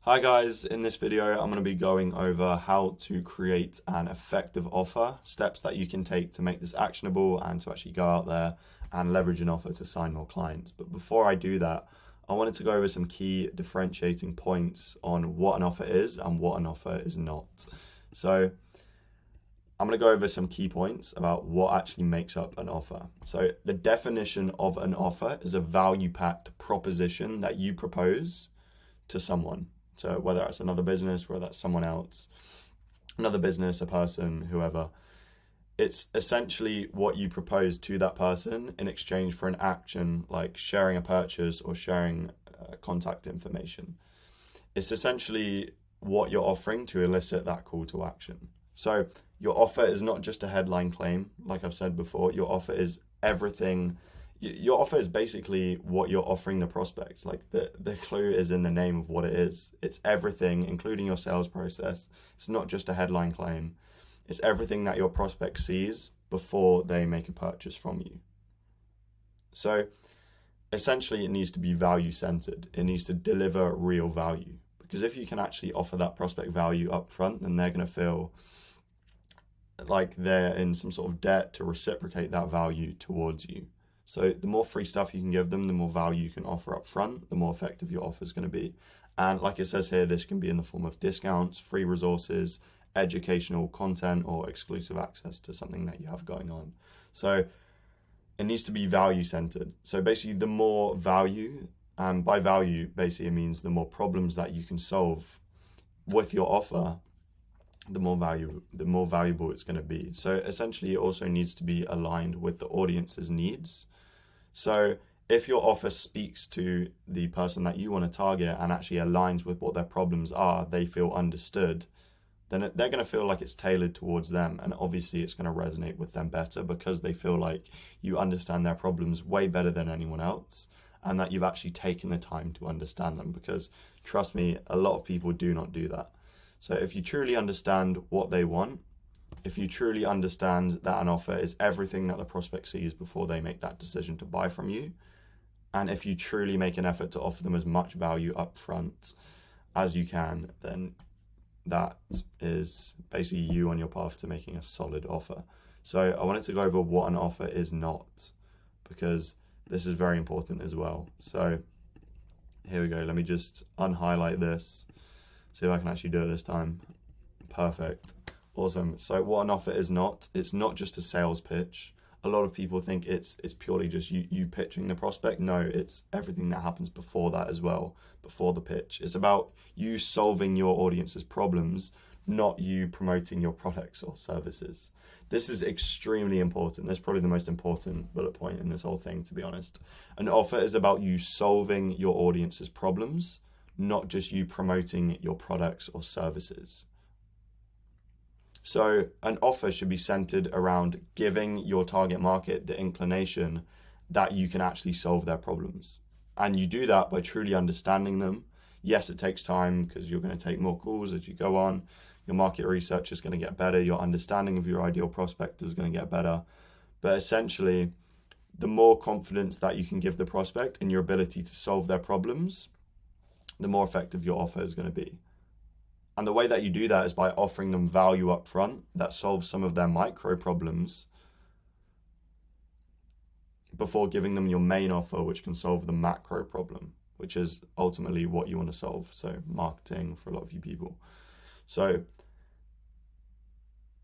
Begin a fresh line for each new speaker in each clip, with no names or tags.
Hi guys, in this video I'm going to be going over how to create an effective offer, steps that you can take to make this actionable and to actually go out there and leverage an offer to sign more clients. But before I do that, I wanted to go over some key differentiating points on what an offer is and what an offer is not. So I'm going to go over some key points about what actually makes up an offer. So the definition of an offer is a value-packed proposition that you propose to someone. So whether it's another business, whether that's someone else, another business, a person, whoever, it's essentially what you propose to that person in exchange for an action like sharing a purchase or sharing contact information. It's essentially what you're offering to elicit that call to action. So your offer is not just a headline claim, like I've said before. Your offer is everything. Your offer is basically what you're offering the prospect. Like the clue is in the name of what it is. It's everything, including your sales process. It's not just a headline claim. It's everything that your prospect sees before they make a purchase from you. So essentially, it needs to be value centered. It needs to deliver real value. Because if you can actually offer that prospect value up front, then they're going to feel like they're in some sort of debt to reciprocate that value towards you. So the more free stuff you can give them, the more value you can offer up front, the more effective your offer is going to be. And like it says here, this can be in the form of discounts, free resources, educational content, or exclusive access to something that you have going on. So it needs to be value centered. So basically the more value, and by value, basically it means the more problems that you can solve with your offer, the more valuable it's going to be. So essentially it also needs to be aligned with the audience's needs. So if your offer speaks to the person that you want to target and actually aligns with what their problems are, they feel understood, then they're going to feel like it's tailored towards them. And obviously it's going to resonate with them better because they feel like you understand their problems way better than anyone else and that you've actually taken the time to understand them. Because trust me, a lot of people do not do that. So if you truly understand what they want, if you truly understand that an offer is everything that the prospect sees before they make that decision to buy from you, and if you truly make an effort to offer them as much value up front as you can, then that is basically you on your path to making a solid offer. So I wanted to go over what an offer is not, because this is very important as well. So here we go. Let me just unhighlight this. See if I can actually do it this time. Perfect. Awesome. So what an offer is not, it's not just a sales pitch. A lot of people think it's purely just you pitching the prospect. No, it's everything that happens before that as well, before the pitch. It's about you solving your audience's problems, not you promoting your products or services. This is extremely important. That's probably the most important bullet point in this whole thing, to be honest. An offer is about you solving your audience's problems, not just you promoting your products or services. So an offer should be centered around giving your target market the inclination that you can actually solve their problems. And you do that by truly understanding them. Yes, it takes time because you're going to take more calls as you go on. Your market research is going to get better. Your understanding of your ideal prospect is going to get better. But essentially, the more confidence that you can give the prospect in your ability to solve their problems, the more effective your offer is going to be. And the way that you do that is by offering them value up front that solves some of their micro problems before giving them your main offer, which can solve the macro problem, which is ultimately what you want to solve. So marketing for a lot of you people. So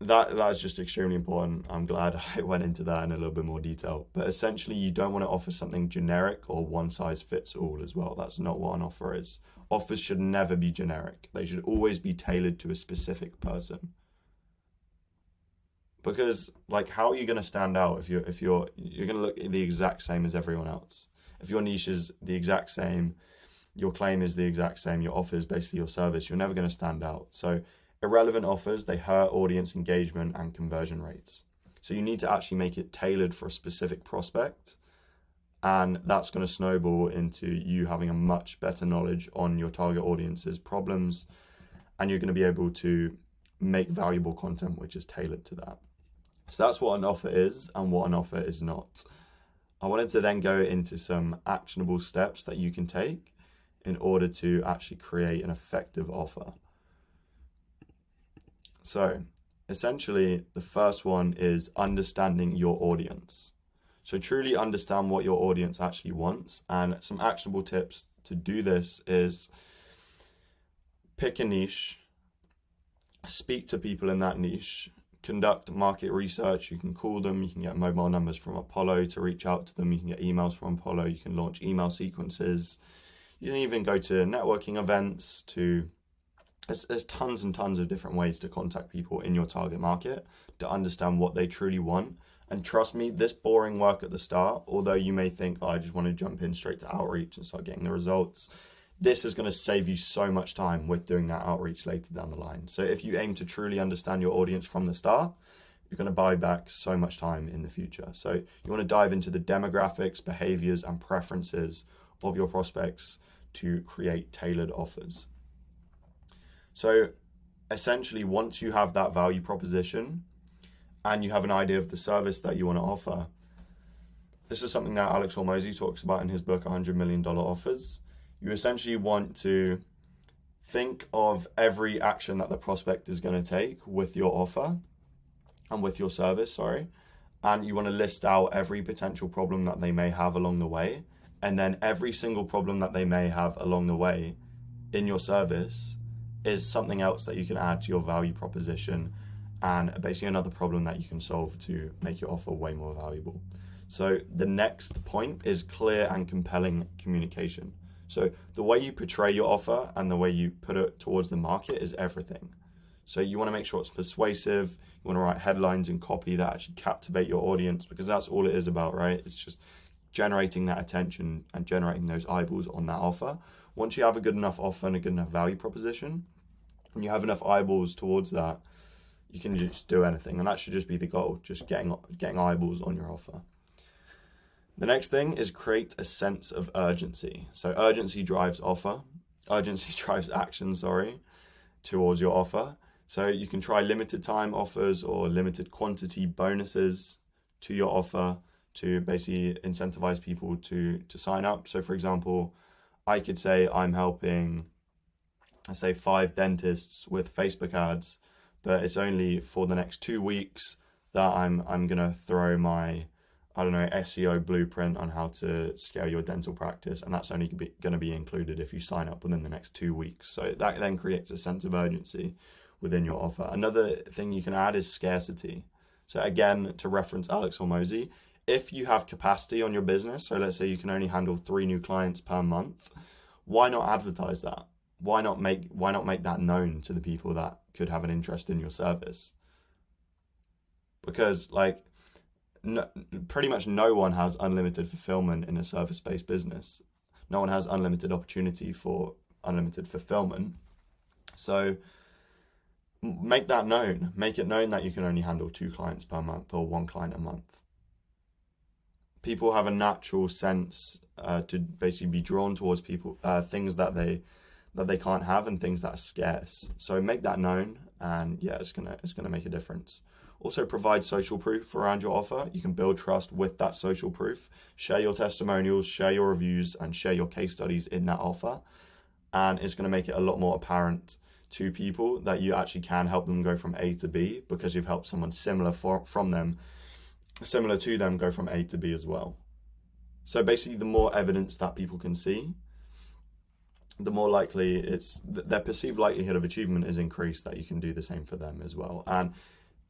that's just extremely important. I'm glad I went into that in a little bit more detail. But essentially, you don't want to offer something generic or one size fits all as well. That's not what an offer is. Offers should never be generic. They should always be tailored to a specific person. Because like, how are you going to stand out if you're going to look the exact same as everyone else? If your niche is the exact same, your claim is the exact same, your offer is basically your service, you're never going to stand out. So irrelevant offers, they hurt audience engagement and conversion rates. So you need to actually make it tailored for a specific prospect. And that's going to snowball into you having a much better knowledge on your target audience's problems. And you're going to be able to make valuable content which is tailored to that. So that's what an offer is and what an offer is not. I wanted to then go into some actionable steps that you can take in order to actually create an effective offer. So essentially, the first one is understanding your audience. So truly understand what your audience actually wants, and some actionable tips to do this is pick a niche, speak to people in that niche, conduct market research. You can call them, you can get mobile numbers from Apollo to reach out to them, you can get emails from Apollo, you can launch email sequences, you can even go to networking events. There's tons and tons of different ways to contact people in your target market to understand what they truly want. And trust me, this boring work at the start, although you may think, oh, I just want to jump in straight to outreach and start getting the results, this is going to save you so much time with doing that outreach later down the line. So if you aim to truly understand your audience from the start, you're going to buy back so much time in the future. So you want to dive into the demographics, behaviors, and preferences of your prospects to create tailored offers. So essentially, once you have that value proposition and you have an idea of the service that you want to offer, this is something that Alex Hormozi talks about in his book, $100 Million Offers. You essentially want to think of every action that the prospect is going to take with your offer and with your service, and you want to list out every potential problem that they may have along the way, and then every single problem that they may have along the way in your service is something else that you can add to your value proposition, and basically another problem that you can solve to make your offer way more valuable. So the next point is clear and compelling communication. So the way you portray your offer and the way you put it towards the market is everything. So you want to make sure it's persuasive. You want to write headlines and copy that actually captivate your audience, because that's all it is about, right? It's just generating that attention and generating those eyeballs on that offer. Once you have a good enough offer and a good enough value proposition, and you have enough eyeballs towards that, you can just do anything. And that should just be the goal, just getting eyeballs on your offer. The next thing is create a sense of urgency. So urgency drives action, towards your offer. So you can try limited time offers or limited quantity bonuses to your offer to basically incentivize people to sign up. So for example, I could say I'm helping, I say 5 dentists with Facebook ads, but it's only for the next 2 weeks that I'm gonna throw my, SEO blueprint on how to scale your dental practice, and that's only going to be included if you sign up within the next 2 weeks. So that then creates a sense of urgency within your offer. Another thing you can add is scarcity. So again, to reference Alex Hormozi, if you have capacity on your business, so let's say you can only handle 3 new clients per month, why not advertise that? Why not make that known to the people that could have an interest in your service? Because pretty much no one has unlimited fulfillment in a service-based business. No one has unlimited opportunity for unlimited fulfillment. So make that known. Make it known that you can only handle 2 clients per month or 1 client a month. People have a natural sense to basically be drawn towards things that they can't have and things that are scarce. So make that known, and yeah, it's gonna make a difference. Also provide social proof around your offer. You can build trust with that social proof. Share your testimonials, share your reviews, and share your case studies in that offer. And it's going to make it a lot more apparent to people that you actually can help them go from A to B, because you've helped someone similar to them go from A to B as well. So basically, the more evidence that people can see, the more likely their perceived likelihood of achievement is increased that you can do the same for them as well. And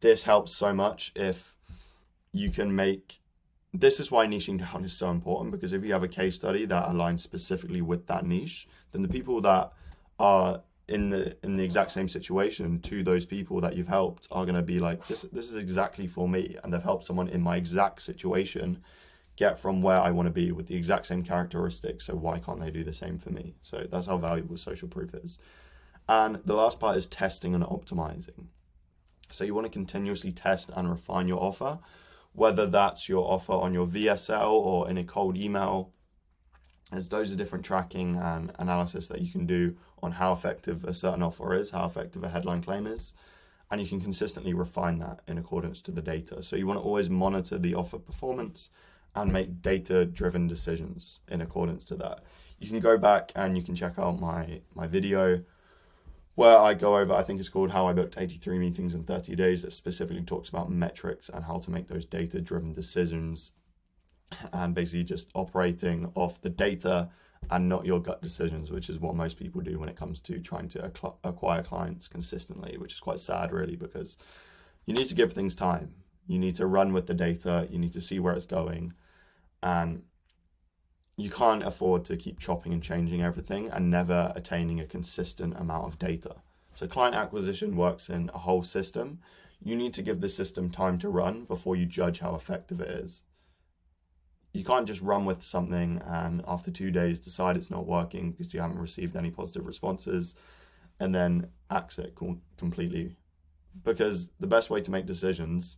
this helps so much if you can this is why niching down is so important, because if you have a case study that aligns specifically with that niche, then the people that are in the exact same situation to those people that you've helped are going to be like, this is exactly for me, and they've helped someone in my exact situation get from where I want to be with the exact same characteristics, so why can't they do the same for me? So that's how valuable social proof is. And the last part is testing and optimizing. So you want to continuously test and refine your offer, whether that's your offer on your VSL or in a cold email. There's loads of different tracking and analysis that you can do on how effective a certain offer is, how effective a headline claim is, and you can consistently refine that in accordance to the data. So you want to always monitor the offer performance and make data-driven decisions in accordance to that. you can go back and you can check out my video where I go over, I think it's called How I Booked 83 Meetings in 30 Days, that specifically talks about metrics and how to make those data-driven decisions, and basically just operating off the data and not your gut decisions, which is what most people do when it comes to trying to acquire clients consistently, which is quite sad really, because you need to give things time. You need to run with the data, you need to see where it's going, and you can't afford to keep chopping and changing everything and never attaining a consistent amount of data. So client acquisition works in a whole system. You need to give the system time to run before you judge how effective it is. You can't just run with something and after 2 days decide it's not working because you haven't received any positive responses and then axe it completely. Because the best way to make decisions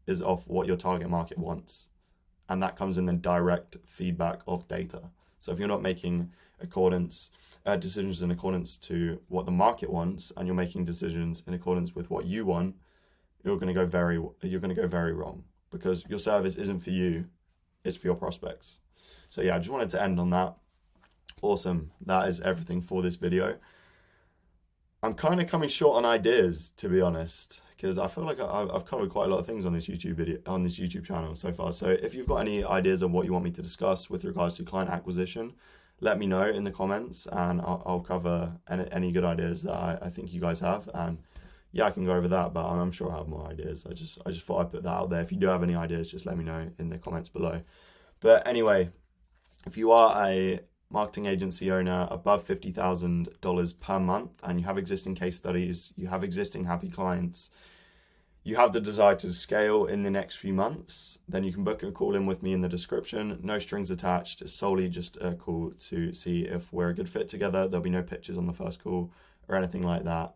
is off what your target market wants. And that comes in the direct feedback of data. So if you're not making decisions in accordance to what the market wants, and you're making decisions in accordance with what you want, you're going to go very wrong, because your service isn't for you, it's for your prospects. So yeah, I just wanted to end on that. Awesome. That is everything for this video. I'm kind of coming short on ideas, to be honest, because I feel like I've covered quite a lot of things on this YouTube channel so far. So if you've got any ideas of what you want me to discuss with regards to client acquisition, let me know in the comments, and I'll cover any good ideas that I think you guys have. And yeah, I can go over that, but I'm sure I have more ideas. I just thought I'd put that out there. If you do have any ideas, just let me know in the comments below. But anyway, if you are a marketing agency owner above $50,000 per month and you have existing case studies, you have existing happy clients, you have the desire to scale in the next few months, then you can book a call in with me in the description. No strings attached. It's solely just a call to see if we're a good fit together. There'll be no pictures on the first call or anything like that.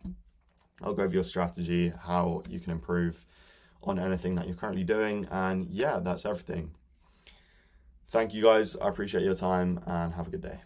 I'll go over your strategy, how you can improve on anything that you're currently doing, and yeah, that's everything. Thank you guys. I appreciate your time and have a good day.